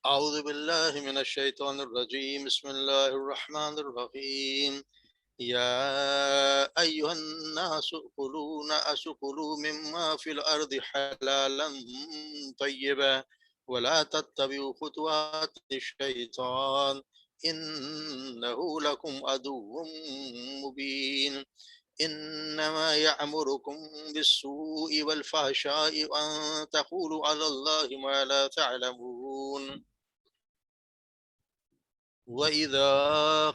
أعوذ بالله من الشيطان الرجيم بسم الله الرحمن الرحيم يا أيها الناس كلوا مما في الأرض حلالا طيبا ولا تتبعوا خطوات الشيطان إنه لكم عدو مبين إنما يأمركم بالسوء والفحشاء وأن تقولوا على الله ما لا تعلمون وَإِذَا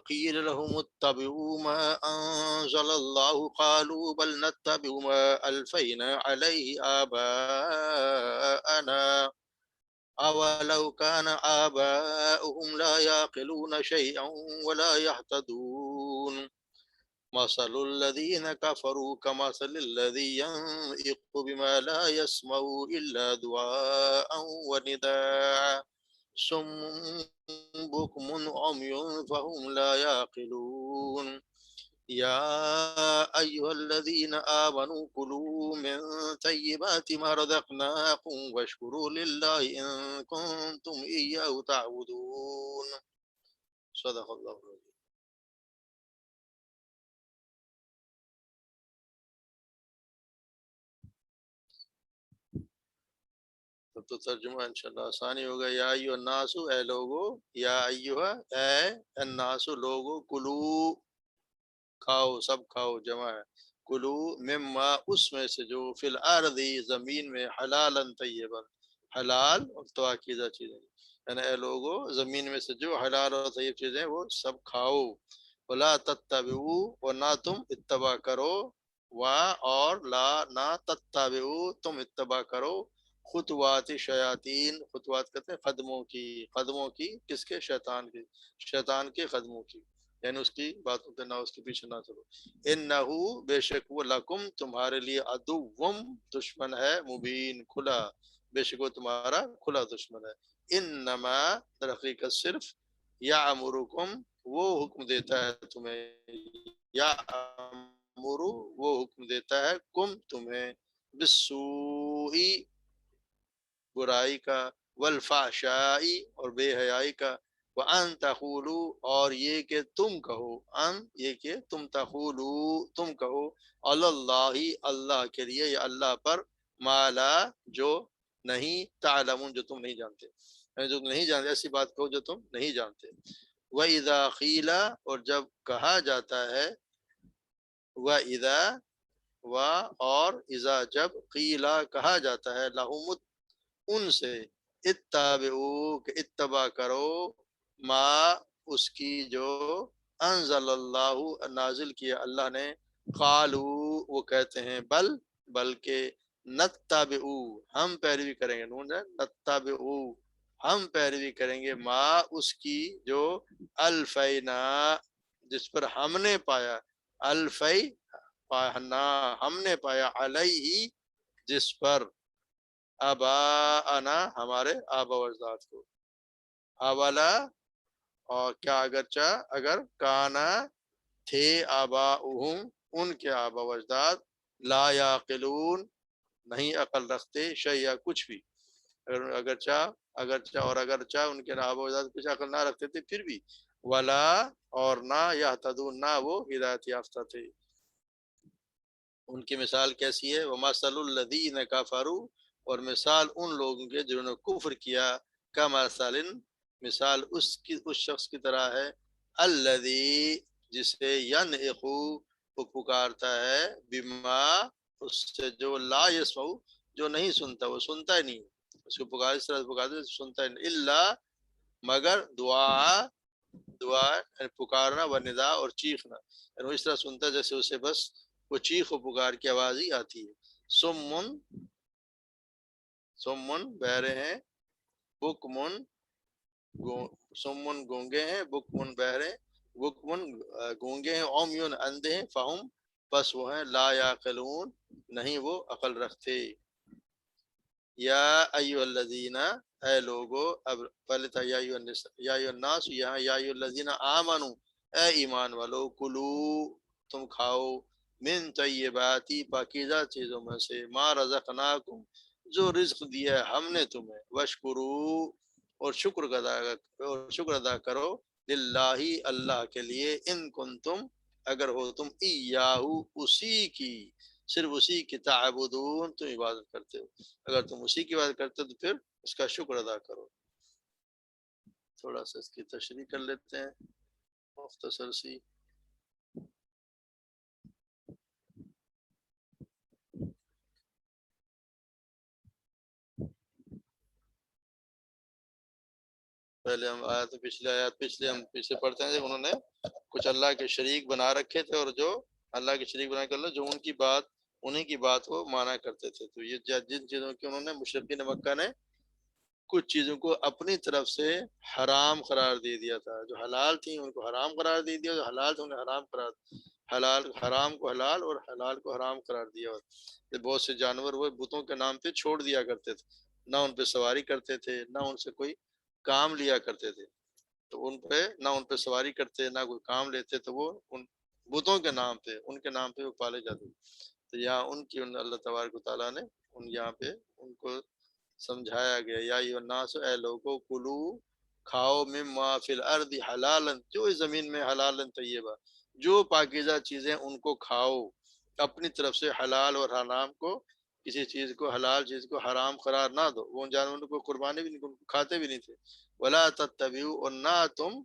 قِيلَ لَهُمُ اتَّبِعُوا مَا أَنزَلَ اللَّهُ قَالُوا بَلْ نَتَّبِعُ مَا أَلْفَيْنَا عَلَيْهِ آبَاءَنَا أَوَلَوْ كَانَ آبَاؤُهُمْ لَا يَعْقِلُونَ شَيْئًا وَلَا يَهْتَدُونَ مَثَلُ الَّذِينَ كَفَرُوا كَمَثَلِ الَّذِي يَنطِقُ بِمَا لَا يَسْمَعُ إِلَّا دُعاءً وَنِدَاءً صم بكم عمي فهم لا يعقلون يا أيها الذين آمنوا كلوا من طيبات ما رزقناكم واشكروا لله إن كنتم إياه تعبدون صدق اللہ العظیم۔ تو ترجمہ انشاءاللہ آسانی ہوگا۔ یا ایھا الناس، اے لوگو، یا ایھا، اے الناس لوگو، کلو کھاؤ، سب کھاؤ، جمع ہے، کلو مما اس میں سے جو فی الارض زمین میں حلالا طیبا حلال اور پاکیزہ چیزیں، یعنی اے لوگو زمین میں سے جو حلال اور طیب چیزیں وہ سب کھاؤ، ولا تتبعوا اور نہ تم اتباع کرو، اور لا نہ تتبعوا تم اتباع کرو، خطوات شیاطین، خطوات کہتے ہیں قدموں کی کس کے؟ شیطان کے قدموں کی، یعنی اس کی باتوں پہ نہ، اس کے پیچھے نہ چلو۔ انہو بے شک وہ لکم تمہارے لیے عدوم دشمن ہے، مبین کھلا، بے شک وہ تمہارا کھلا دشمن ہے۔ انما در حقیقت صرف یامرکم وہ حکم دیتا ہے تمہیں، یامرو وہ حکم دیتا ہے کم تمہیں، بالسوء برائی کا، والفحشاء اور بے حیائی کا، وَأَن تَقُولُوا اور یہ کہ تم کہو، یہ کہ تم تقولوا تم کہو، علی اللہ اللہ کے لیے یا اللہ پر، ما لا جو نہیں، تعلمون جو تم نہیں جانتے، یعنی جو تم نہیں جانتے ایسی بات کہو جو تم نہیں جانتے۔ وَإِذَا قِيلَ اور جب کہا جاتا ہے، وَإِذَا اور اذا جب قیلا کہا جاتا ہے، لہم ان سے، اتبعو کہ اتباع کرو، ما اس کی جو انزل اللہ نازل کیا اللہ نے، قالو وہ کہتے ہیں، بلکہ نتبعو ہم پیروی کریں گے، نتبعو ہم پیروی کریں گے، ما اس کی جو الفینا جس پر ہم نے پایا، الفی پانا ہم نے پایا، علیہ جس پر، آباءنا ہمارے آبا و اجداد کو، اولا اور کیا اگرچہ اگر کانا تھے، آباؤہم ان کے آبا و اجداد، لا یعقلون نہیں عقل رکھتے، شیئا کچھ بھی، اگرچہ ان کے آبا و اجداد کچھ عقل نہ رکھتے تھے پھر بھی، ولا اور نہ یہتدون نہ وہ ہدایت یافتہ تھے۔ ان کی مثال کیسی ہے؟ وَمَثَلُ الَّذِينَ كَفَرُوا اور مثال ان لوگوں کے جنہوں نے کفر کیا، کمثل مثال اس شخص کی طرح ہے، الذی جسے ینعق وہ پکارتا ہے، بما اس سے جو لا یسمع جو نہیں سنتا، وہ سنتا ہی نہیں، اس کو پکار اس طرح پکارتے سنتا ہی نہیں، الا مگر دعا یعنی پکارنا، و ندا اور چیخنا، یعنی وہ اس طرح سنتا ہے جیسے اسے بس وہ چیخ و پکار کی آواز ہی آتی ہے۔ سمن بہرے ہیں، بکمن سمن گونگے ہیں، بکمن بہرے، بکمن گونگے ہیں، عمیون اندھے ہیں، فہم پس وہ ہیں، لا یعقلون نہیں وہ عقل رکھتے۔ یا ایھا الذین اے لوگو، اب پہلے تھا یا ایھا الناس، یہاں یا ایھا الذین آمنو اے ایمان والو، کلو تم کھاؤ، من طیباتی پاکیزہ چیزوں میں سے، ما رزقناکم جو رزق دیا ہے ہم نے تمہیں، واشکرو اور شکر ادا کرو للہ اللہ کے لیے ان کنتم اگر ہو تم ایاہو اسی کی صرف اسی کی تعبدون تم عبادت کرتے ہو، اگر تم اسی کی عبادت کرتے ہو تو پھر اس کا شکر ادا کرو۔ تھوڑا سا اس کی تشریح کر لیتے ہیں مختصر سی۔ پہلے ہم پچھلے ہم پیچھے پڑھتے ہیں، انہوں نے کچھ اللہ کے شریک بنا رکھے تھے، اور جو اللہ کے شریک بنا کر جو ان کی بات انہیں کی بات کو مانا کرتے تھے، تو یہ جن چیزوں کی انہوں نے مشرقین مکہ نے کچھ چیزوں کو اپنی طرف سے حرام قرار دے دیا تھا، جو حلال تھیں ان کو حرام قرار دے دیا، جو حلال تھے انہیں حرام کو حلال اور حلال کو حرام قرار دیا۔ بہت سے جانور وہ بتوں کے نام پہ چھوڑ دیا کرتے تھے، نہ ان پہ سواری کرتے تھے، نہ ان سے کوئی کام لیا کرتے تھے، تو نہ ان پہ سواری کرتے نہ کوئی کام لیتے، تو وہ ان بتوں کے نام پہ ان کے نام پہ وہ پالے جاتے تھے۔ تو یہاں اللہ تبارک و تعالیٰ نے یہاں پہ ان کو سمجھایا گیا، یا ایھا الناس، اے لوگو، کلو کھاؤ، مما فی الارض حلالا، جو اس زمین میں حلالا طیبہ، جو پاکیزہ چیزیں ان کو کھاؤ، اپنی طرف سے حلال اور حرام کو، کسی چیز کو حلال چیز کو حرام قرار نہ دو۔ وہ ان جانوروں کو قربانی بھی نہیں، کھاتے بھی نہیں تھے۔ ولا تتبعوا، اور نہ تم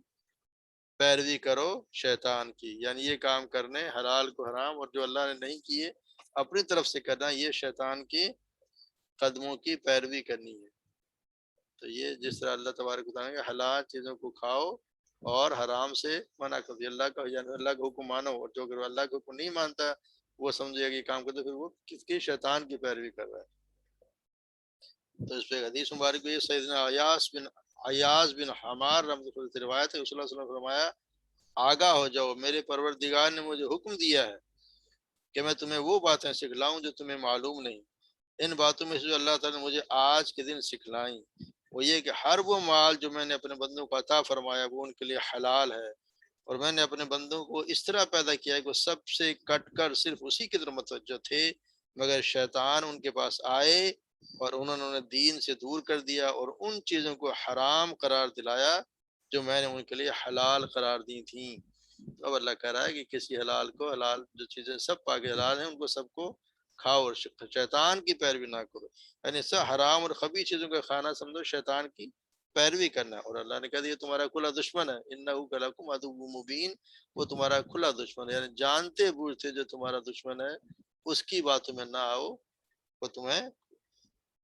پیروی کرو شیطان کی، یعنی یہ کام کرنے حلال کو حرام اور جو اللہ نے نہیں کیے اپنی طرف سے کرنا، یہ شیطان کی قدموں کی پیروی کرنی ہے۔ تو یہ جس طرح اللہ تبارک و تعالیٰ کہ حلال چیزوں کو کھاؤ اور حرام سے منع کر دیا، اللہ کا یعنی اللہ کا حکم مانو، اور جو اگر اللہ کا حکم نہیں مانتا وہ سمجھے گا کہ کام کرتے، پھر وہ کس کی شیطان کی پیروی کر رہا ہے۔ تو اس پہ حدیث مبارک ہوئی، سیدنا عیاض بن حمار رحمۃ اللہ سے روایت ہے، صلی اللہ علیہ وسلم نے فرمایا، آگاہ ہو جاؤ، میرے پروردگار نے مجھے حکم دیا ہے کہ میں تمہیں وہ باتیں سکھلاؤں جو تمہیں معلوم نہیں۔ ان باتوں میں سے جو اللہ تعالیٰ نے مجھے آج کے دن سکھلائیں وہ یہ کہ ہر وہ مال جو میں نے اپنے بندوں کو عطا فرمایا وہ ان کے لیے حلال ہے، اور میں نے اپنے بندوں کو اس طرح پیدا کیا ہے کہ وہ سب سے کٹ کر صرف اسی کی طرف متوجہ تھے، مگر شیطان ان کے پاس آئے اور انہوں نے دین سے دور کر دیا اور ان چیزوں کو حرام قرار دلایا جو میں نے ان کے لیے حلال قرار دی تھیں۔ اب اللہ کہہ رہا ہے کہ کسی حلال کو، حلال جو چیزیں سب پاک حلال ہیں ان کو سب کو کھاؤ، اور شیطان کی پیروی نہ کرو، یعنی سب حرام اور خبیث چیزوں کا کھانا سمجھو شیطان کی پیروی کرنا ہے۔ اور اللہ نے کہا یہ تمہارا کھلا دشمن ہے، انہ لکم عدو مبین، وہ تمہارا کھلا دشمن ہے، یعنی جانتے بوجھتے جو تمہارا دشمن ہے اس کی باتوں میں نہ آؤ، وہ تمہیں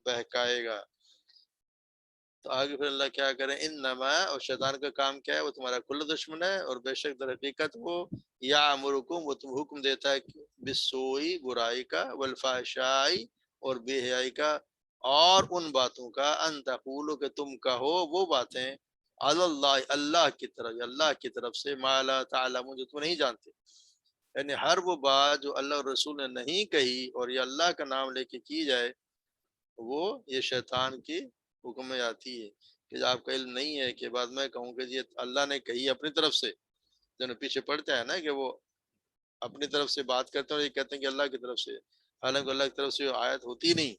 بہکائے گا۔ تو آگے پھر اللہ کیا کریں، انما، اور شیطان کا کام کیا ہے، وہ تمہارا کل دشمن ہے، اور بے شک در حقیقت وہ یامرکم، وہ تم حکم دیتا ہے بالسوء، برائی کا، والفحشاء، اور بے حیائی کا، اور ان باتوں کا، ان تقولوا، کہ تم کہو وہ باتیں، علی اللہ، اللہ کی طرف، اللہ کی طرف سے، ما لا تعلمون، جو تم نہیں جانتے، یعنی ہر وہ بات جو اللہ اور رسول نے نہیں کہی اور یہ اللہ کا نام لے کے کی جائے، وہ یہ شیطان کی حکم میں آتی ہے کہ آپ کا علم نہیں ہے کہ بعد میں کہوں کہ یہ اللہ نے کہی اپنی طرف سے، جو پیچھے پڑھتا ہے نا کہ وہ اپنی طرف سے بات کرتے ہیں اور یہ کہتے ہیں کہ اللہ کی طرف سے، حالانکہ اللہ کی طرف سے آیت ہوتی نہیں،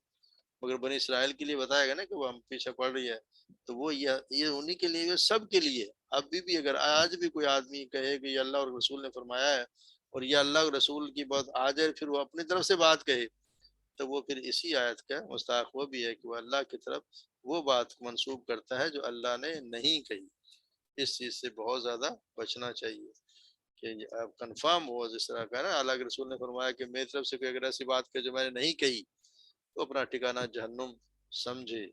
مگر بنی اسرائیل کے لیے بتایا گیا نا کہ وہ ہم پیچھے پڑھ رہی ہے، تو وہ یہ انہی کے لیے، سب کے لیے۔ ابھی بھی اگر آج بھی کوئی آدمی کہے کہ یہ اللہ اور رسول نے فرمایا ہے اور یہ اللہ اور رسول کی بات آ جائے پھر وہ اپنی طرف سے بات کہے، تو وہ پھر اسی آیت کا مستحق وہ بھی ہے کہ وہ اللہ کی طرف وہ بات منسوب کرتا ہے جو اللہ نے نہیں کہی۔ اس چیز سے بہت زیادہ بچنا چاہیے کہ آپ کنفرم ہو، جس طرح کا نا اللہ کے رسول نے فرمایا کہ میری طرف سے کوئی اگر ایسی بات کہ جو میں نے نہیں کہی تو اپنا ٹھکانہ جہنم سمجھے،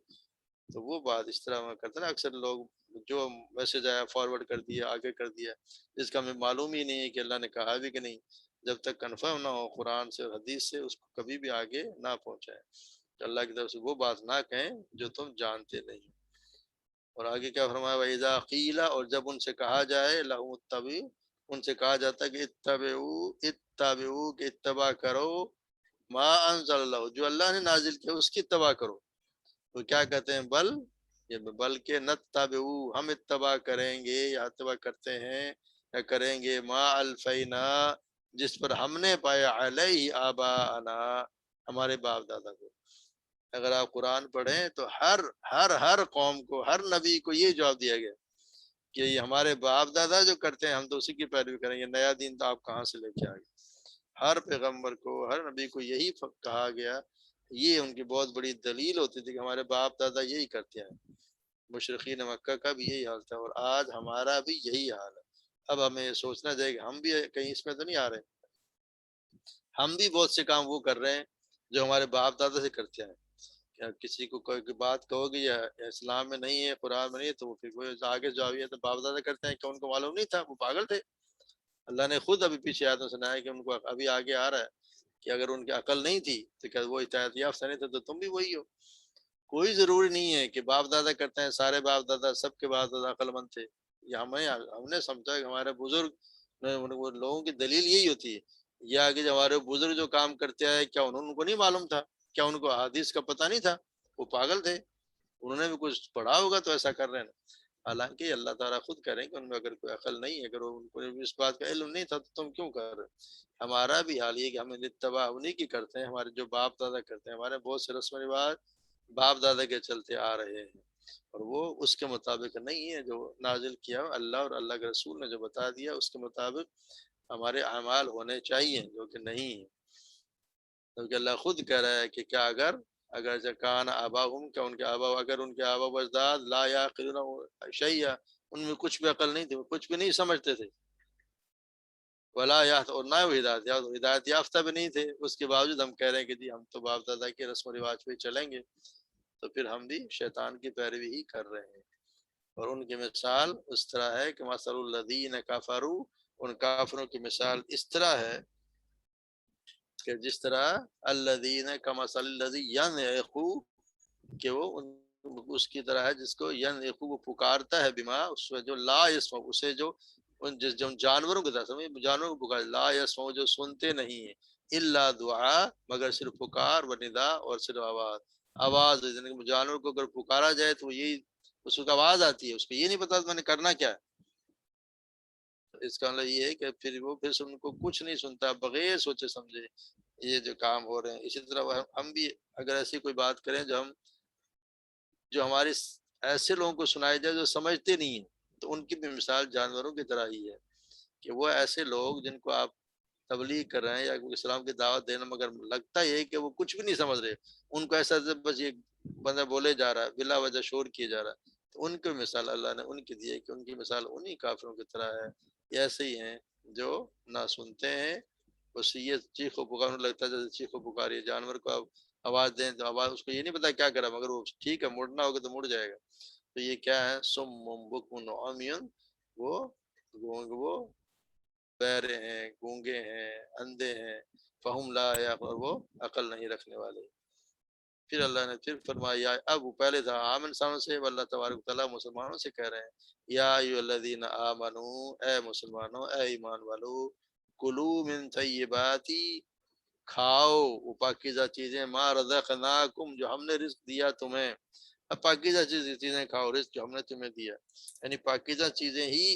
تو وہ بات اس طرح میں کرتے نا اکثر لوگ، جو میسج آیا فارورڈ کر دیا، آگے کر دیا، جس کا ہمیں معلوم ہی نہیں ہے کہ اللہ نے کہا بھی کہ نہیں، جب تک کنفرم نہ ہو قرآن سے اور حدیث سے اس کو کبھی بھی آگے نہ پہنچائے، کہ اللہ کی طرف سے وہ بات نہ کہیں جو تم جانتے نہیں۔ اور آگے کیا فرمایا، وَإِذَا قِيلَ، اور جب ان سے کہا جائے، لَهُمُ اتَّبِعُوا، ان سے کہا جاتا ہے کہ اتبعوا، کہ اتباع کرو، ما انزل اللہ، جو اللہ نے نازل کیا اس کی اتباع کرو، تو کیا کہتے ہیں، بلکہ نتبعوا، ہم اتباع کریں گے یا اتباع کرتے ہیں یا کریں گے، ما الفینا، جس پر ہم نے پایا، علیہ آباءنا، ہمارے باپ دادا کو، اگر آپ قرآن پڑھیں تو ہر قوم کو، ہر نبی کو یہ جواب دیا گیا کہ یہ ہمارے باپ دادا جو کرتے ہیں ہم تو اسی کی پیروی کریں گے، نیا دین تو آپ کہاں سے لے کے آ گئے۔ ہر پیغمبر کو، ہر نبی کو یہی کہا گیا، یہ ان کی بہت بڑی دلیل ہوتی تھی کہ ہمارے باپ دادا یہی کرتے ہیں۔ مشرقین مکہ کا بھی یہی حال تھا اور آج ہمارا بھی یہی حال ہے۔ اب ہمیں یہ سوچنا چاہیے کہ ہم بھی کہیں اس میں تو نہیں آ رہے، ہم بھی بہت سے کام وہ کر رہے ہیں جو ہمارے باپ دادا سے کرتے ہیں۔ کیا کسی کو کوئی بات کہو گی یا اسلام میں نہیں ہے، قرآن میں نہیں ہے، تو وہ پھر آگے جو آگے تو باپ دادا کرتے ہیں، کہ ان کو معلوم نہیں تھا، وہ پاگل تھے۔ اللہ نے خود ابھی پیچھے آیتوں سنایا کہ ان کو ابھی آگے آ رہا ہے کہ اگر ان کی عقل نہیں تھی تو کیا وہ ہدایت یافتہ نہیں تھے، تو تم بھی وہی ہو۔ کوئی ضروری نہیں ہے کہ باپ دادا کرتے ہیں سارے باپ دادا، سب کے باپ دادا عقل مند تھے۔ یہ ہم نے سمجھا کہ ہمارے بزرگ وہ لوگوں کی دلیل یہی ہوتی ہے، یا کہ جو ہمارے بزرگ جو کام کرتے ہیں کیا ان کو نہیں معلوم تھا، کیا ان کو حدیث کا پتہ نہیں تھا؟ وہ پاگل تھے، انہوں نے بھی کچھ پڑھا ہوگا تو ایسا کر رہے ہیں۔ حالانکہ اللہ تعالیٰ خود کہہ رہے ہیں کہ ان میں اگر کوئی عقل نہیں ہے، اگر ان کو اس بات کا علم نہیں تھا تو تم کیوں کر رہے؟ ہمارا بھی حال یہ کہ ہم اتباع انہیں کی کرتے ہیں، ہمارے جو باپ دادا کرتے ہیں، ہمارے بہت سے رسم و رواج باپ دادا کے چلتے آ رہے ہیں، اور وہ اس کے مطابق نہیں ہے جو نازل کیا اللہ اور اللہ کے رسول نے جو بتا دیا اس کے مطابق ہمارے اعمال ہونے چاہیے، جو کہ نہیں ہے۔ کیونکہ اللہ خود کہہ رہا ہے کہ کیا اگر جکان آباہم، کیا ان کے آبا، اگر ان کے آبا و اجداد لا یعقلون شیئا، ان میں کچھ بھی عقل نہیں تھی، وہ کچھ بھی نہیں سمجھتے تھے، ولا اور نہ وہ ہدایت یافتہ بھی نہیں تھے، اس کے باوجود ہم کہہ رہے ہیں کہ جی ہم تو باپ دادا کے رسم و رواج پہ چلیں گے، تو پھر ہم بھی شیطان کی پیروی ہی کر رہے ہیں۔ اور ان کی مثال اس طرح ہے کہ مثل الذین کفروا، ان کافروں کی مثال اس طرح ہے کہ جس طرح الذین کمثل الذی ینعق، کہ وہ اس کی طرح ہے جس کو ینعق وہ پکارتا ہے، بما اس میں جو لا یسمع، اسے جو جو جانوروں کی طرح سمجھ، جانوروں کو پکار، لا یسمع جو سنتے نہیں ہیں، الا دعا مگر صرف پکار، و ندا اور صرف آواز جانور کو اگر پکارا جائے تو یہی اس کو آواز آتی ہے، اس کو یہ نہیں پتا میں نے کرنا کیا ہے۔ اس کا مطلب یہ ہے کہ پھر وہ پھر ان کو کچھ نہیں سنتا، بغیر سوچے سمجھے یہ جو کام ہو رہے ہیں۔ اسی طرح ہم بھی اگر ایسی کوئی بات کریں جو ہماری ایسے لوگوں کو سنائی جائے جو سمجھتے نہیں ہیں، تو ان کی بھی مثال جانوروں کی طرح ہی ہے، کہ وہ ایسے لوگ جن کو آپ تبلیغ کر رہے ہیں یا اسلام کی دعوت دینا، مگر لگتا یہ ہے کہ وہ کچھ بھی نہیں سمجھ رہے، ان کو ایسا بس یہ بندہ بولے جا رہا ہے، بلا وجہ شور کیے جا رہا ہے، تو ان کی مثال اللہ نے ان کی دی ہے کہ ان کی مثال انہی کافروں کی طرح ہے، یہ ایسے ہی ہیں جو نہ سنتے ہیں، بس یہ چیخو پکار لگتا ہے جیسے چیخو پکاری جانور کو آپ آواز دیں تو آواز، اس کو یہ نہیں پتا کیا کرا، مگر وہ ٹھیک ہے مڑنا ہوگا تو مڑ جائے گا۔ تو یہ کیا ہے؟ سم بکم عمیٌ، وہ بہرے ہیں، گونگے ہیں، اندھے ہیں، فہم لا یعقلون، وہ عقل نہیں رکھنے والے۔ پھر اللہ نے پھر فرمایا، اب وہ پہلے تھا عام انسانوں سے، اللہ تبارک و تعالیٰ مسلمانوں سے کہہ رہے ہیں، یا ایھا الذین آمنو، اے مسلمانوں، اے ایمان والو، کلو من طیبات، کھاؤ وہ پاکیزہ چیزیں، ما رزقناکم جو ہم نے رزق دیا تمہیں۔ اب پاکیزہ چیزیں کھاؤ، رزق جو ہم نے تمہیں دیا، یعنی پاکیزہ چیزیں ہی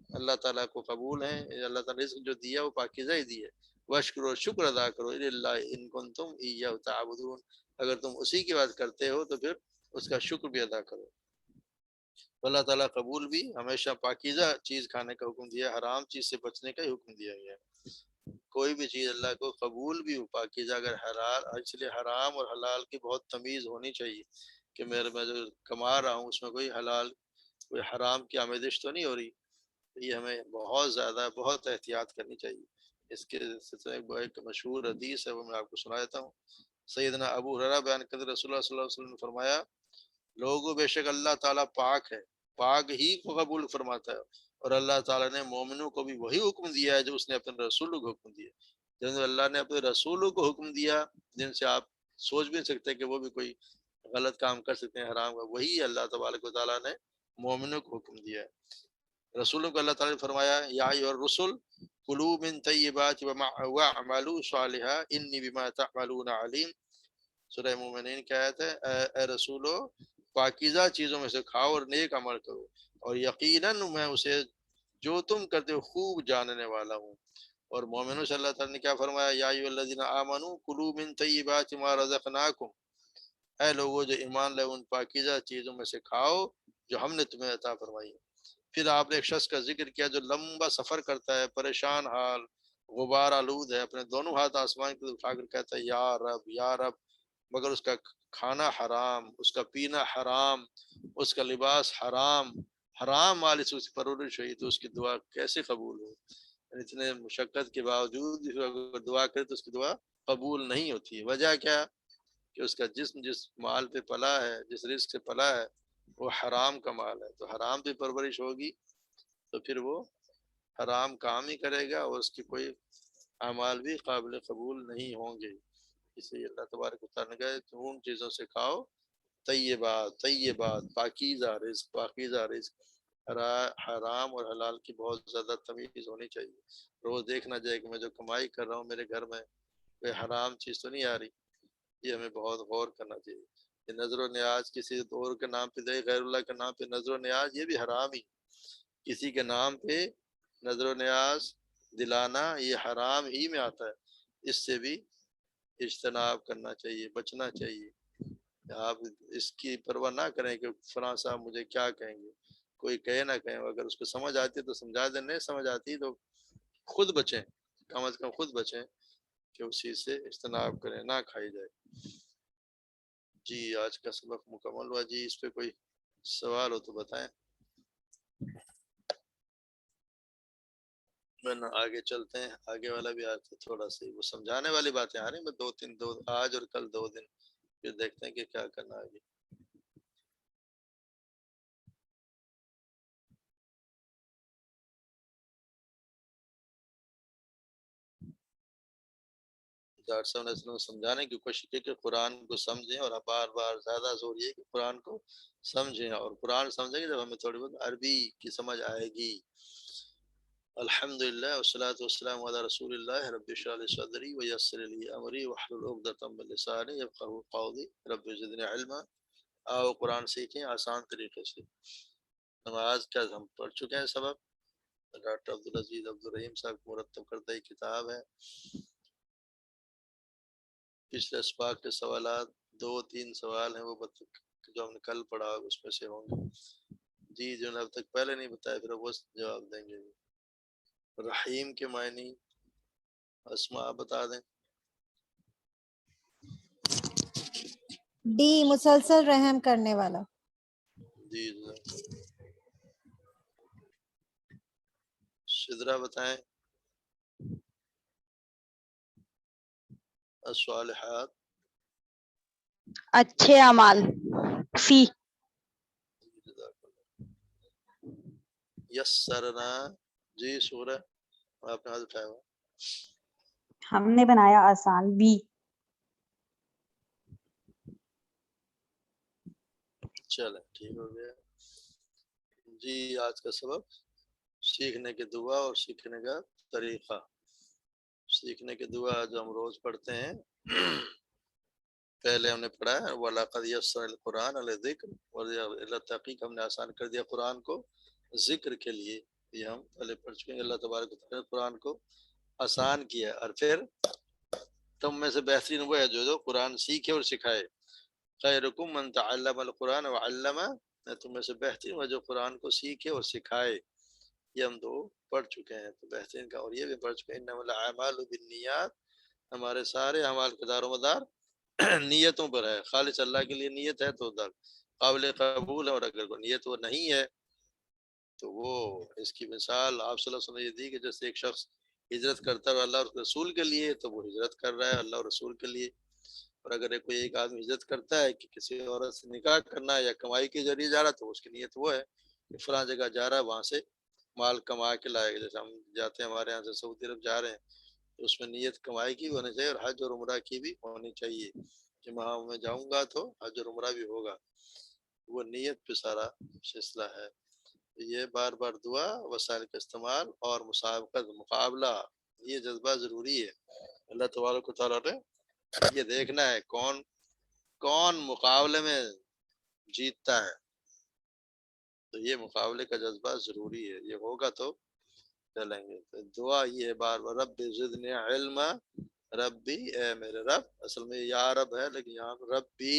اللہ تعالیٰ کو قبول ہیں، اللہ تعالیٰ رزق جو دیا وہ پاکیزہ ہی دی ہے۔ وشکر شکر ادا کرو اللہ ان کنتم ایہ تعبدون، اگر تم اسی کی بات کرتے ہو تو پھر اس کا شکر بھی ادا کرو۔ اللہ تعالیٰ قبول بھی ہمیشہ پاکیزہ چیز کھانے کا حکم دیا، حرام چیز سے بچنے کا ہی حکم دیا گیا ہے۔ کوئی بھی چیز اللہ کو قبول بھی ہو پاکیزہ، اگر حلال، اس لیے حرام اور حلال کی بہت تمیز ہونی چاہیے کہ میں جو کما رہا ہوں اس میں کوئی حلال کوئی حرام کی آمیزش تو نہیں ہو رہی۔ یہ ہمیں بہت زیادہ بہت احتیاط کرنی چاہیے۔ اس کے سلسلے میں ایک مشہور حدیث ہے، وہ میں آپ کو سنا دیتا ہوں۔ سیدنا ابو ہریرہ بیان کرتے رسول اللہ صلی اللہ علیہ وسلم نے فرمایا، لوگوں بے شک اللہ تعالیٰ پاک ہے، پاک ہی کو قبول فرماتا ہے، اور اللہ تعالیٰ نے مومنوں کو بھی وہی حکم دیا ہے جو اس نے اپنے رسولوں کو حکم دیا۔ جن اللہ نے اپنے رسولوں کو حکم دیا جن سے آپ سوچ بھی نہیں سکتے کہ وہ بھی کوئی غلط کام کر سکتے ہیں حرام کا، وہی اللہ تبارک و تعالیٰ نے مومنوں کو حکم دیا ہے۔ رسولوں کو اللہ تعالیٰ نے فرمایا، یا ایھا الرسل کلوا من طیبات واعملوا صالحا انی بما تعملون علیم۔ سورہ مومنین کی آیت ہے، اے رسولو پاکیزہ چیزوں میں سے کھاؤ اور نیک عمل کرو، اور یقیناً میں اسے جو تم کرتے ہو خوب جاننے والا ہوں۔ اور مومنوں سے اللہ تعالیٰ نے کیا فرمایا، یا ایھا الذین آمنوا کلوا من طیبات ما رزقناکم، اے لوگوں جو ایمان لے ان پاکیزہ چیزوں میں سے کھاؤ جو ہم نے تمہیں عطا فرمائی۔ پھر آپ نے ایک شخص کا ذکر کیا جو لمبا سفر کرتا ہے، پریشان حال، غبار آلود ہے، اپنے دونوں ہاتھ آسمان کی طرف اٹھا کر کہتا ہے یا رب یا رب، مگر اس کا کھانا حرام، اس کا پینا حرام، اس کا لباس حرام، حرام مال سے اس کی پرورش ہوئی، تو اس کی دعا کیسے قبول ہو؟ یعنی اتنے مشقت کے باوجود اگر دعا کرے تو اس کی دعا قبول نہیں ہوتی ہے۔ وجہ کیا؟ کہ اس کا جسم جس مال پہ پلا ہے، جس رزق سے پلا ہے، وہ حرام کا مال ہے، تو حرام پہ پرورش ہوگی تو پھر وہ حرام کام ہی کرے گا اور اس کی کوئی اعمال بھی قابل قبول نہیں ہوں گے۔ اس لیے اللہ تبارک و تعالیٰ نے کہا کہ ان چیزوں سے کھاؤ طیبات، طیبات، پاکیزہ رزق، پاکیزہ رزق۔ حرام اور حلال کی بہت زیادہ تمیز ہونی چاہیے۔ روز دیکھنا چاہیے کہ میں جو کمائی کر رہا ہوں میرے گھر میں کوئی حرام چیز تو نہیں آ رہی۔ یہ ہمیں بہت غور کرنا چاہیے کہ نظر و نیاز کسی اور کے نام پہ دے، غیر اللہ کے نام پہ نظر و نیاز، یہ بھی حرام ہی۔ کسی کے نام پہ نظر و نیاز دلانا یہ حرام ہی میں آتا ہے۔ اس سے بھی اجتناب کرنا چاہیے، بچنا چاہیے۔ آپ اس کی پرواہ نہ کریں کہ فلاں صاحب مجھے کیا کہیں گے، کوئی کہے نہ کہیں، اگر اس کو سمجھ آتی ہے تو سمجھا دیں، نہیں سمجھ آتی تو خود بچیں، کم از کم خود بچیں کہ اس چیز سے اجتناب کریں، نہ کھائی جائے۔ جی آج کا سبق مکمل ہوا جی، اس پہ کوئی سوال ہو تو بتائیں، ورنہ آگے چلتے ہیں۔ آگے والا بھی آتا تھوڑا سا وہ سمجھانے والی باتیں آ رہی ہیں، دو آج اور کل 2 دن، پھر دیکھتے ہیں کہ کیا کرنا آگے۔ ڈاکٹر صاحب نے سمجھانے کی کوشش کی کہ قرآن کو سمجھیں، اور بار بار زیادہ زور یہ کہ قرآن کو سمجھیں، اور قرآن سمجھیں گے جب ہمیں تھوڑی بہت عربی کی سمجھ آئے گی۔ الحمدللہ والصلاة والسلام علی رسول اللہ رب اشرح لی صدری ویسر لی امری واحلل عقدۃ من لسانی یفقہوا قولی رب زدنی علما۔ آؤ قرآن سیکھیں آسان طریقے سے۔ نماز کا ہم پڑھ چکے ہیں سبق، ڈاکٹر عبدالعزیز عبدالرحیم صاحب کو مرتب کردہ کتاب ہے۔ پچھلے اسباق کے سوالات 2-3 سوال ہیں، وہ جو ہم نے کل پڑھا اس میں سے ہوں گے جی، جو نے اب تک پہلے نہیں بتایا پھر وہ جواب دیں گے۔ رحیم کے معنی اسماء بتا دیں۔ ڈی مسلسل رحم کرنے والا۔ جی شدرا بتائیں۔ الصالحات، اچھے اعمال، سی۔ یسرنا، جی سورہ آپ نے ہاتھ اٹھایا ہوا، ہم نے بنایا آسان، بی۔ چلیں ٹھیک ہو گیا جی۔ آج کا سبق سیکھنے کی دعا اور سیکھنے کا طریقہ۔ سیکھنے کی دعا جو ہم روز پڑھتے ہیں، پہلے ہم نے پڑھا ہے وَلَقَدْ يَسَّرْنَا الْقُرْآنَ لِلذِّكْرِ، اور تحقیق ہم نے آسان کر دیا قرآن کو ذکر کے لیے۔ یہ ہم پہلے پڑھ چکے ہیں۔ اللہ تبارک و تعالیٰ نے قرآن کو آسان کیا، اور پھر تم میں سے بہترین وہ ہے جو قرآن سیکھے اور سکھائے۔ خیرکم من تعلم القرآن وعلمہ، تم میں سے بہترین وہ جو قرآن کو سیکھے اور سکھائے۔ یہ ہم 2 پڑھ چکے ہیں، تو بہترین کا اور یہ بھی پڑھ چکے ہیں۔ انما الاعمال بالنیات، ہمارے سارے اعمال کا دار و مدار نیتوں پر ہے۔ خالص اللہ کے لیے نیت ہے تو قابل قبول ہے، اور اگر کوئی نیت وہ نہیں ہے تو وہ اس کی مثال آپ صلی اللہ علیہ وسلم نے یہ دی کہ جیسے ایک شخص ہجرت کرتا ہے اللہ اور رسول کے لیے، تو وہ ہجرت کر رہا ہے اللہ اور رسول کے لیے۔ اور اگر کوئی ایک آدمی ہجرت کرتا ہے کہ کسی عورت سے نکاح کرنا ہے یا کمائی کے ذریعے جا رہا ہے، تو اس کی نیت وہ ہے کہ فلاں جگہ جا رہا ہے، وہاں سے مال کما کے لائے گا۔ جیسے ہم جاتے ہیں ہمارے یہاں سے سعودی عرب جا رہے ہیں، تو اس میں نیت کمائی کی بھی ہونی چاہیے، اور حج اور عمرہ کی بھی ہونی چاہیے کہ وہاں میں جاؤں گا تو حج اور عمرہ بھی ہوگا۔ وہ نیت پہ سارا سلسلہ ہے۔ یہ بار بار دعا، وسائل کا استعمال اور مسابقت، مقابلہ، یہ جذبہ ضروری ہے۔ اللہ تبارک و تعالیٰ نے یہ دیکھنا ہے کون مقابلے میں جیتتا ہے، تو یہ مقابلے کا جذبہ ضروری ہے۔ یہ ہوگا تو چلیں گے۔ تو دعا یہ ہے بار بار رب زدنی علما ربی اے میرے رب، اصل میں یا رب ہے لیکن یہاں ربی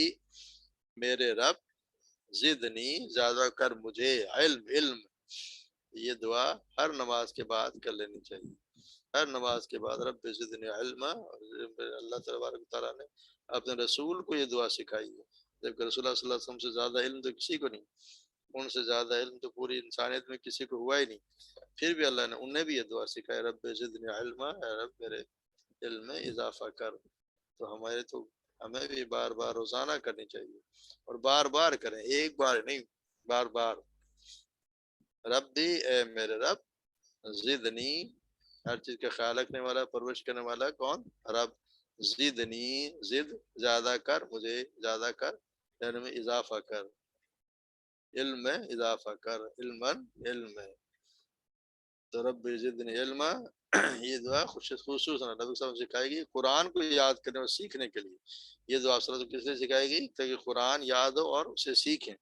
میرے رب، زدنی زیادہ کر مجھے، علم. یہ دعا ہر نماز کے بعد کر لینی چاہیے، ہر نماز کے بعد رب زدنی علم. اللہ تبارک تعالیٰ نے اپنے رسول کو یہ دعا سکھائی ہے، جبکہ رسول اللہ صلی اللہ علیہ وسلم سے زیادہ علم تو کسی کو نہیں، ان سے زیادہ علم تو پوری انسانیت میں کسی کو ہوا ہی نہیں، پھر بھی اللہ نے انہیں بھی یہ دعا سکھائی، رب زدنی علم، اے رب میرے علم میں اضافہ کر. تو ہمیں بھی بار بار روزانہ کرنی چاہیے، اور بار بار کریں، ایک بار نہیں، بار بار. ربی اے میرے رب، زدنی ہر چیز کا خیال رکھنے والا، پرورش کرنے والا کون؟ رب. زدنی زد زیادہ کر مجھے، زیادہ کر علم میں اضافہ کر، علم میں اضافہ کر، علم میں. تو رب زدنی علم، یہ دعا خصوصاً نبی صلی اللہ علیہ وسلم سکھائے گی قرآن کو یاد کرنے اور سیکھنے کے لیے. یہ دعا صلی اللہ علیہ وسلم کس لیے سکھائے گی؟ تاکہ قرآن یاد ہو اور اسے سیکھیں.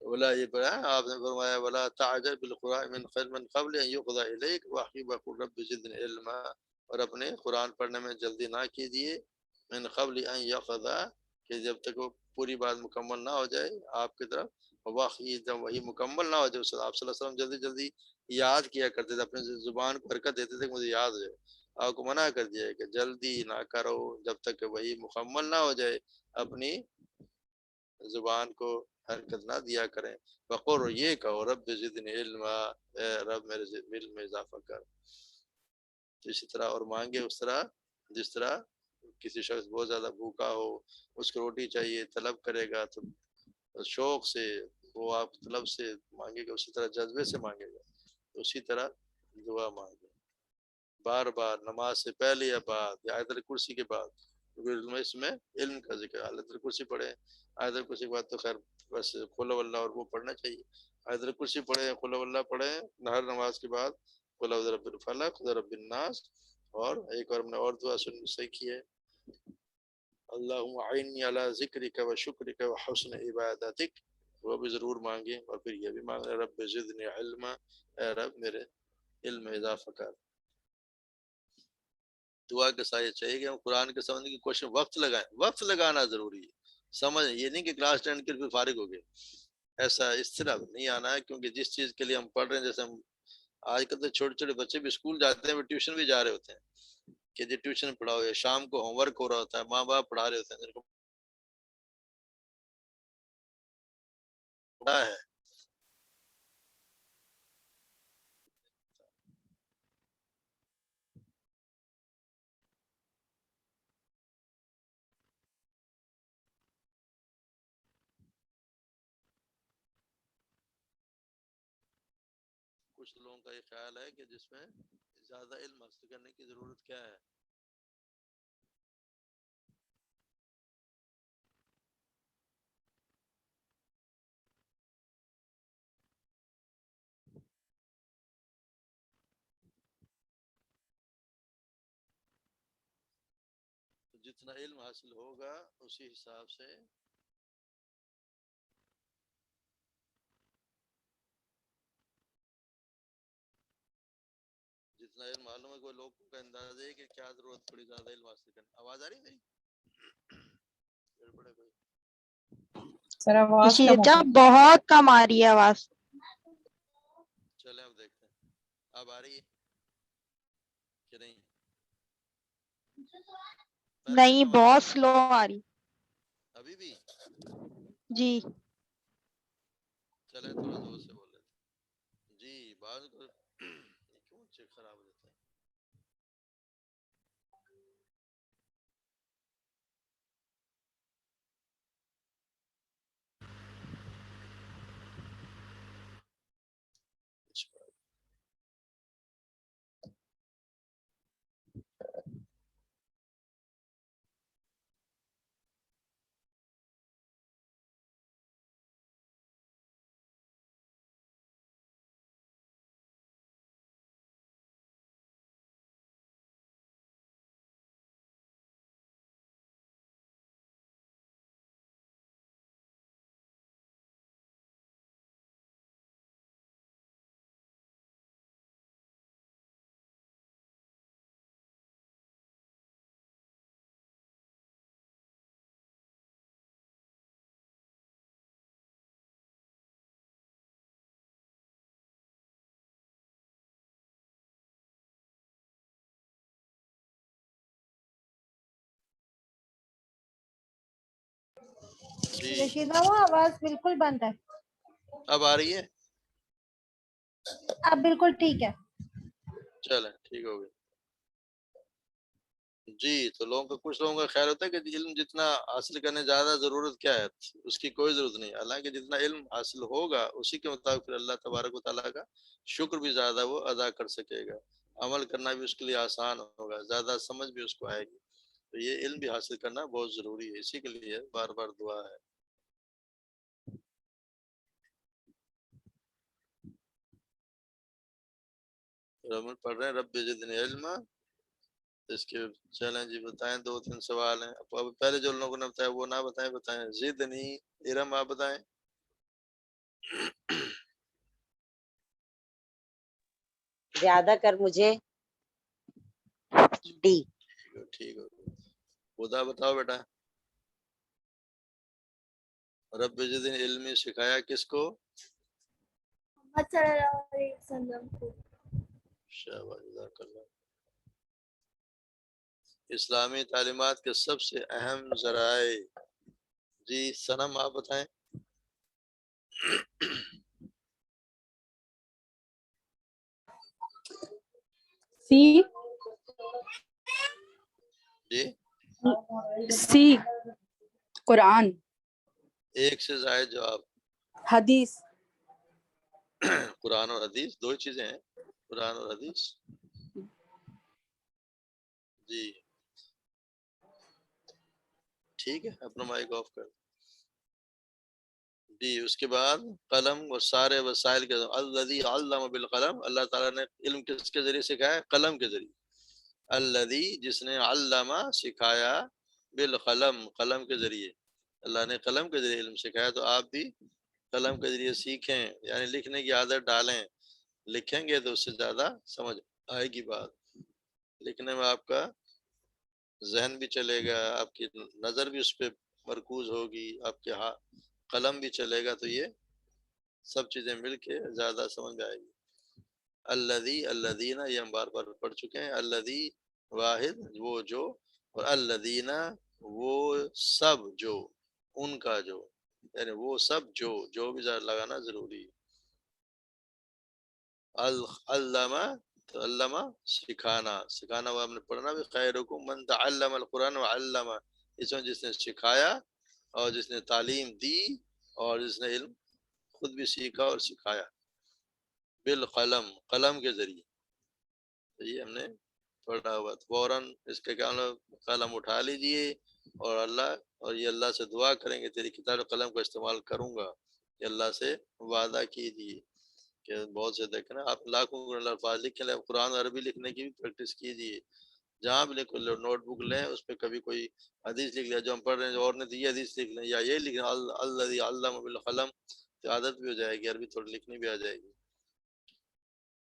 ولا یہ پڑھا آپ نے فرمایا ولا تعجل بالقرآن من قبل ان يقضى اليك وقل رب زدنی علما، اور اپنے قرآن پڑھنے میں جلدی نہ کیجیے، من قبل ان يقضى، کہ جب تک وہ پوری بات مکمل نہ ہو جائے آپ کی طرف، وحی جب وہی مکمل نہ ہو جائے. آپ صلی اللہ علیہ وسلم جلدی جلدی یاد کیا کرتے تھے، اپنے زبان کو حرکت دیتے تھے کہ مجھے یاد ہو جائے. آپ کو منع کر دیا ہے کہ جلدی نہ کرو جب تک کہ وہی مکمل نہ ہو جائے، اپنی زبان کو حرکت نہ دیا کریں. وقر یہ کہو رب زدنی علما، اے رب میرے علم میں اضافہ کر. تو اسی طرح اور مانگے اس طرح جس طرح کسی شخص بہت زیادہ بھوکا ہو، اس کو روٹی چاہیے، طلب کرے گا تو شوق سے وہ آپ طلب سے مانگے گا، اسی طرح جذبے سے مانگے گا. اسی طرح دعا مانگے بار بار، نماز سے پہلے یا بعد، یا آیت الکرسی کے بعد، کیونکہ اس میں علم کا ذکر ہے. آیت الکرسی پڑھے، آیت الکرسی کے بعد تو خیر بس قل هو اللہ اور وہ پڑھنا چاہیے. آیت الکرسی پڑھے، قل هو اللہ پڑھے ہر نماز کے بعد، قل اعوذ برب الفلق، رب الناس. اور ایک اور ہم نے اور دعا سیکھی ہے، اللہم اعنی علی ذکرک و شکرک و حسن عبادتک، وہ بھی ضرور مانگیں. اور پھر یہ بھی مانگیں رب زدنی علما، اے رب میرے علم میں اضافہ کر. دعا کے ساتھ چاہیے کہ ہم قرآن کے سمجھنے کی کوشش وقت لگائیں، وقت لگانا ضروری ہے. سمجھ یہ نہیں کہ کلاس 10 کے پھر فارغ ہو گئے، ایسا اس طرح نہیں آنا ہے. کیونکہ جس چیز کے لیے ہم پڑھ رہے ہیں، جیسے ہم آج کل تو چھوٹے چھوٹے بچے بھی اسکول جاتے ہیں، وہ ٹیوشن بھی جا رہے ہوتے ہیں کہ جی ٹیوشن پڑھاؤ، یا شام کو ہوم ورک ہو رہا ہوتا ہے، ماں باپ پڑھا رہے ہوتے ہیں، جن کو پڑھا ہے. کچھ لوگوں کا یہ خیال ہے کہ جس میں زیادہ علم حاصل کرنے کی ضرورت کیا ہے؟ جتنا علم حاصل ہوگا اسی حساب سے جتنا علم معلوم ہے، کوئی لوگوں کا اندازہ ہے کہ کیا ضرورت پڑی زیادہ علم حاصل کرنے. آواز آ رہی ہے میری؟ گڑبڑ ہے کوئی؟ سر آواز جی کم ہو چچا گئی. بہت کم آ رہی ہے آواز. چلیں اب دیکھتے ہیں اب آ رہی ہے کہ نہیں. پہلے سے نہیں کم آ رہی بہت تھی سلو آ رہی. ابھی بھی. جی چلیں تھوڑا زور سے بول لیتے ہیں. جی بعض کو کیوں چیک خراب ہو جاتا ہے. جی رشیدہ وہ آواز بالکل بند ہے. اب آ رہی ہے؟ اب بالکل ٹھیک ہے. چلیں ٹھیک ہو گئی. جی تو لوگوں کا کچھ لوگوں کا خیال ہوتا ہے کہ علم جتنا حاصل کرنے زیادہ ضرورت کیا ہے، اس کی کوئی ضرورت نہیں. حالانکہ جتنا علم حاصل ہوگا اسی کے مطابق پھر اللہ تبارک و تعالیٰ کا شکر بھی زیادہ وہ ادا کر سکے گا، عمل کرنا بھی اس کے لیے آسان ہوگا، زیادہ سمجھ بھی اس کو آئے گی. تو یہ علم بھی حاصل کرنا بہت ضروری ہے، اسی کے لیے بار بار دعا ہے. پڑھ رہے ہیں رب زدنی علما. اس کے چلیں جی بتائیں، 2-3 سوال ہیں. اب پہلے جو لوگوں نے بتایا وہ نہ بتائیں زدنی علم آپ بتائیں. زیادہ کر مجھے ڈی. ٹھیک ہو. خدا بتاؤ بیٹا. رب زدنی علمی سکھایا کس کو؟ محمد صلی اللہ علیہ وسلم کو. شاباش جزاک اللہ. اسلامی تعلیمات کے سب سے اہم ذرائع. جی صنم آپ بتائیں. سی جی سی قرآن. ایک سے زائد جواب. حدیث. قرآن اور حدیث دو ہی چیزیں ہیں، قرآن اور حدیث. جی ٹھیک ہے اپنا مائک آف کر. جی اس کے بعد قلم اور سارے وسائل کے الذی علم بالقلم. اللہ تعالیٰ نے علم کس کے ذریعے سکھایا؟ قلم کے ذریعے. الذی جس نے علم سکھایا بالقلم قلم کے ذریعے. اللہ نے قلم کے ذریعے علم سکھایا تو آپ بھی قلم کے ذریعے سیکھیں، یعنی لکھنے کی عادت ڈالیں. لکھیں گے تو اس سے زیادہ سمجھ آئے گی بات. لکھنے میں آپ کا ذہن بھی چلے گا، آپ کی نظر بھی اس پہ مرکوز ہوگی، آپ کے قلم بھی چلے گا، تو یہ سب چیزیں مل کے زیادہ سمجھ میں آئے گی. الذی الذین یہ ہم بار بار پڑھ چکے ہیں. الذی واحد وہ جو، اور الذین وہ سب جو، ان کا جو، یعنی وہ سب جو بھی لگانا ضروری ہے. علامہ تو علامہ سکھانا وہ ہم نے پڑھنا بھی. خیرکم من تعلم القرآن وعلمہ. اس میں جس نے سکھایا اور جس نے تعلیم دی اور جس نے علم خود بھی سیکھا اور سکھایا. بالقلم قلم کے ذریعے. تو یہ ہم نے پڑھا ہوا. فوراً اس کے کیا قلم اٹھا لیجئے اور یہ اللہ سے دعا کریں گے تیری کتاب قلم کا استعمال کروں گا. یہ اللہ سے وعدہ کیجیے کہ بہت سے دیکھنا آپ لاکھوں الفاظ لکھیں. قرآن عربی لکھنے کی بھی پریکٹس کیجیے. جہاں بھی لکھ نوٹ بک لیں اس پہ کبھی کوئی حدیث لکھ لیا جو ہم پڑھ رہے ہیں، اور نے یہ حدیث لکھ لیں یا یہ لکھ لیں الذی علم بالقلم، تو عادت بھی ہو جائے گی، عربی تھوڑی لکھنی بھی آ جائے گی.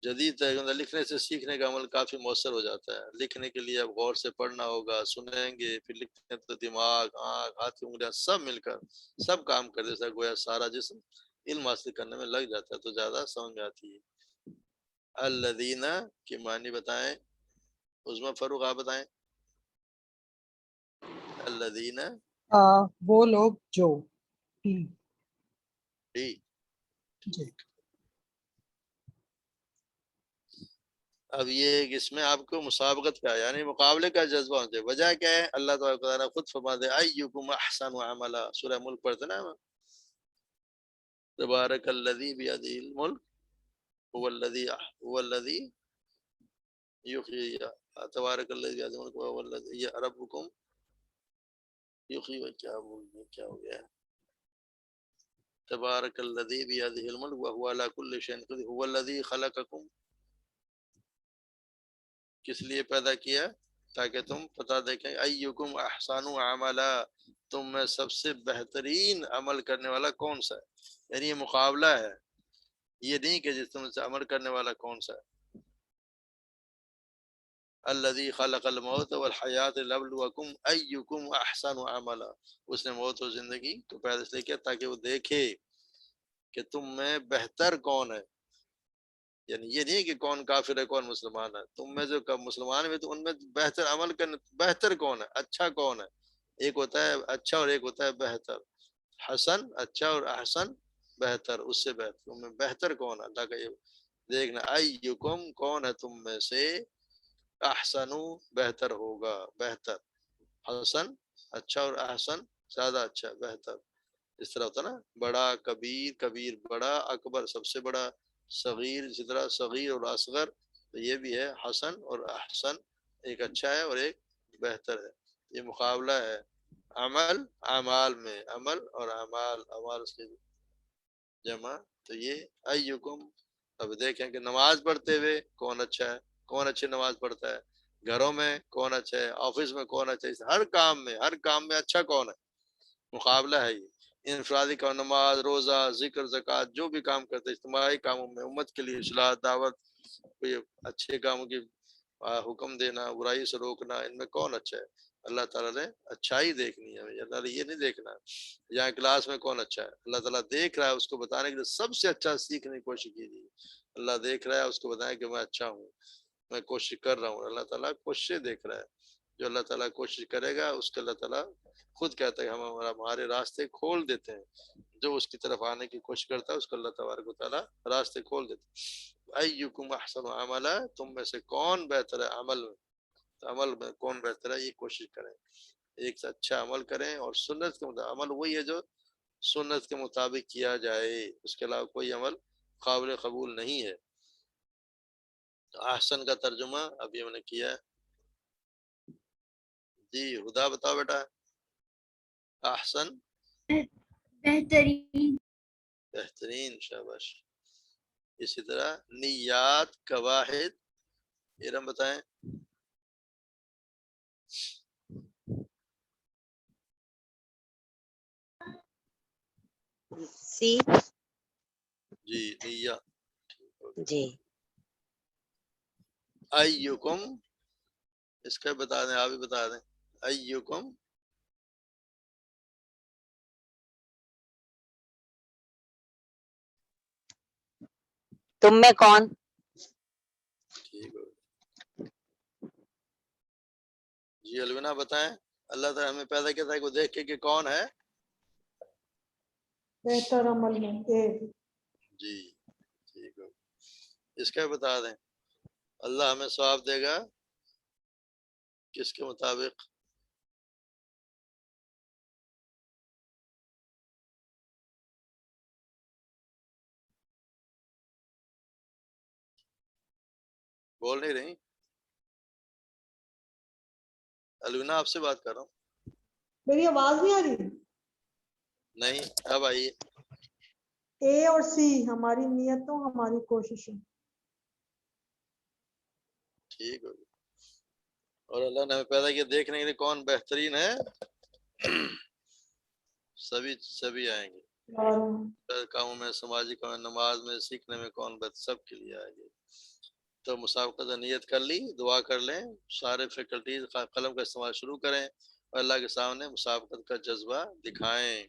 جدید لکھنے سے سیکھنے کا عمل کافی مؤثر ہو جاتا ہے. لکھنے کے لیے اب غور سے پڑھنا ہوگا، سنیں گے، پھر لکھنے تو دماغ آنکھ ہاتھ کی انگلیاں سب مل کر سب کام کر دیتا ہے، گویا سارا جسم علم حاصل کرنے میں لگ جاتا ہے، تو زیادہ سمجھ میں آتی ہے. الذین کی معنی بتائیں. عظمی فاروق آپ بتائیں. الذین وہ لوگ جو. جی. اب یہ اس میں آپ کو مسابقت کا یعنی مقابلے کا جذبہ ہوتا ہے. وجہ کیا ہے؟ اللہ تعالیٰ خود فرماتے ہیں ایکم احسن عملا. سورہ ملک پڑھتے نا، تبارک الذی بیدہ الملک هو الذی یحیی. تبارک الذی بیدہ الملک وهو الذی ربکم یحیی. کیا ہو گیا؟ تبارک الذی بیدہ الملک وهو علی کل شیء قدیر. هو الذی خلقکم. کس لیے پیدا کیا؟ تاکہ تم پتہ دیکھیں ایکم احسن عملا، تم میں سب سے بہترین عمل کرنے والا کون سا ہے. یعنی یہ مقابلہ ہے، یہ نہیں کہ جس تم سے عمل کرنے والا کون سا ہے. الذی خلق الموت والحیات ليبلوکم ایکم احسن عملا. اس نے موت اور زندگی کو پیدا اس لیے کیا تاکہ وہ دیکھے کہ تم میں بہتر کون ہے. یعنی یہ نہیں کہ کون کافر ہے کون مسلمان ہے، تم میں جو مسلمان ہیں تو ان میں بہتر عمل کرنے بہتر کون ہے، اچھا کون ہے. ایک ہوتا ہے اچھا اور ایک ہوتا ہے بہتر. حسن اچھا اور احسن بہتر، اس سے بہتر، تم میں بہتر کون ہے؟ اللہ کا یہ دیکھنا، ایکم کون ہے تم میں سے احسن بہتر ہوگا، بہتر، حسن اچھا اور احسن زیادہ اچھا بہتر، اس طرح ہوتا نا، بڑا کبیر، کبیر بڑا، اکبر سب سے بڑا، صغیر اسی طرح صغیر اور اصغر، تو یہ بھی ہے حسن اور احسن، ایک اچھا ہے اور ایک بہتر ہے، یہ مقابلہ ہے عمل اعمال میں، عمل اور اعمال، اعمال اس کے جمع، تو یہ ایکم، اب دیکھیں کہ نماز پڑھتے ہوئے کون اچھا ہے، کون اچھی نماز پڑھتا ہے، گھروں میں کون اچھا ہے، آفس میں کون اچھا ہے، ہر کام میں، ہر کام میں اچھا کون ہے، مقابلہ ہے یہ، انفرادی کا نماز، روزہ، ذکر، زکوٰۃ، جو بھی کام کرتے ہیں اجتماعی کاموں میں، امت کے لیے اصلاح، دعوت، کوئی اچھے کاموں کی حکم دینا، برائی سے روکنا، ان میں کون اچھا ہے، اللہ تعالیٰ نے اچھائی دیکھنی ہے، اللہ تعالیٰ یہ نہیں دیکھنا یہاں کلاس میں کون اچھا ہے، اللہ تعالیٰ دیکھ رہا ہے، اس کو بتانے کے لیے سب سے اچھا سیکھنے کی کوشش کیجیے، اللہ دیکھ رہا ہے، اس کو بتائیں کہ میں اچھا ہوں، میں کوشش کر رہا ہوں، اللہ تعالیٰ کوششیں دیکھ رہا ہے، جو اللہ تعالیٰ کوشش کرے گا اس کے اللہ تعالیٰ خود کہتا ہے ہم ہمارے راستے کھول دیتے ہیں، جو اس کی طرف آنے کی کوشش کرتا ہے اس کو اللہ تبارک و تعالیٰ راستے کھول دیتے ہیں، ایکم احسن عملا، تم میں سے کون بہتر ہے عمل میں، عمل میں کون بہتر ہے، یہ کوشش کریں، ایک سے اچھا عمل کریں، اور سنت کے مطابق، عمل وہی ہے جو سنت کے مطابق کیا جائے، اس کے علاوہ کوئی عمل قابل قبول نہیں ہے۔ احسن کا ترجمہ ابھی ہم نے کیا ہے، جی ہدا بتاؤ بیٹا، احسن بہترین، بہترین، شاباش، اسی طرح نیات کا واحد، ارم بتائیں، سی جی نیت، جی ایکم، اس کا بتا دیں، آپ ہی بتا دیں، ایکم، تم میں کون؟ ٹھیک ہو جی الونا بتائیں، اللہ تعالیٰ ہمیں پیدا کیا تھا کو دیکھ کے کہ کون ہے، بہتر عمل میں ایک جی ٹھیک ہو، اس کا بتا دیں، اللہ ہمیں ثواب دے گا کس کے مطابق، بول نہیں رہی، الونا آپ سے بات کر رہا ہوں، میری آواز نہیں آ رہی؟ نہیں اب آئیے، اے اور سی ہماری نیتوں، ہماری کوششیں۔ ٹھیک ہو، اور اللہ نے ہمیں پیدا کیا دیکھنے کے لیے کون بہترین ہے، سبھی آئیں گے، کاموں میں، سماجی کاموں میں، نماز میں، سیکھنے میں کون بہتر، سب کے لیے آئیں گے، تو مسابقت نیت کر لی، دعا کر لیں، سارے فیکلٹیز قلم کا استعمال شروع کریں اور اللہ کے سامنے مسابقت کا جذبہ دکھائیں۔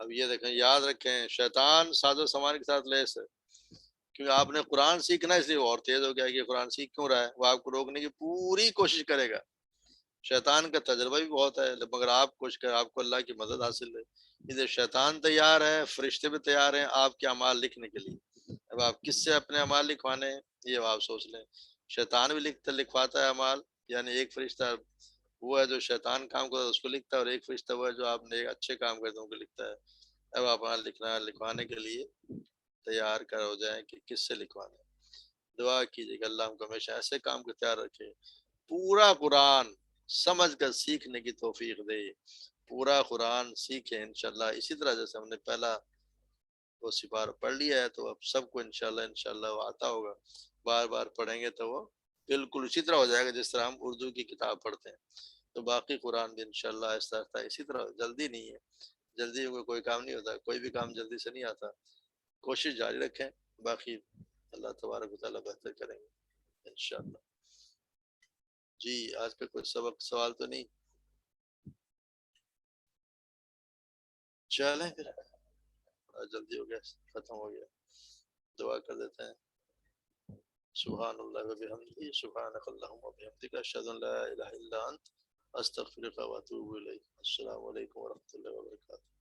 اب یہ دیکھیں، یاد رکھیں شیطان ساز و سامان کے ساتھ لیس ہے، کیونکہ آپ نے قرآن سیکھنا ہے، اس لیے وہ اور تیز ہو گیا کہ قرآن سیکھ کیوں رہا ہے، وہ آپ کو روکنے کی پوری کوشش کرے گا، شیطان کا تجربہ بھی بہت ہے، مگر آپ کوشش کریں، آپ کو اللہ کی مدد حاصل ہے، ادھر شیطان تیار ہے، فرشتے بھی تیار ہیں آپ کے اعمال لکھنے کے لیے، اب آپ کس سے اپنے اعمال لکھوانے ہیں یہ آپ سوچ لیں، شیطان بھی لکھواتا ہے اعمال، یعنی ایک فرشتہ وہ ہے جو شیطان کام کرتا ہے اس کو لکھتا ہے، اور ایک فرشتہ وہ ہے جو آپ نے اچھے کام کرتے ہیں ان کو لکھتا ہے، اب آپ لکھوانے کے لیے تیار کر ہو جائیں کہ کس سے لکھوانا ہے، دعا کیجیے کہ اللہ ہم کو ہمیشہ ایسے کام کو تیار رکھے، پورا قرآن سمجھ کر سیکھنے کی توفیق دے، پورا قرآن سیکھیں انشاءاللہ، اسی طرح جیسے ہم نے پہلا وہ سپارہ پڑھ لیا ہے تو اب سب کو انشاءاللہ وہ آتا ہوگا، بار بار پڑھیں گے تو وہ بالکل اسی طرح ہو جائے گا جس طرح ہم اردو کی کتاب پڑھتے ہیں، تو باقی قرآن بھی انشاءاللہ آہستہ آہستہ اسی طرح، جلدی نہیں ہے، جلدی میں کوئی کام نہیں ہوتا، کوئی بھی کام جلدی سے نہیں آتا، کوشش جاری رکھیں، باقی اللہ تبارک و تعالیٰ بہتر کریں گے انشاءاللہ۔ جی آج کا کوئی سبق سوال تو نہیں، چلیں پھر جلدی ہو گیا، ختم ہو گیا، دعا کر دیتے ہیں، سبحان اللہ و بحمدہ، سبحانک اللہم و بحمدک، اشہد ان لا الہ الا انت، استغفرک و اتوب الیک، السلام علیکم و رحمۃ اللہ وبرکاتہ۔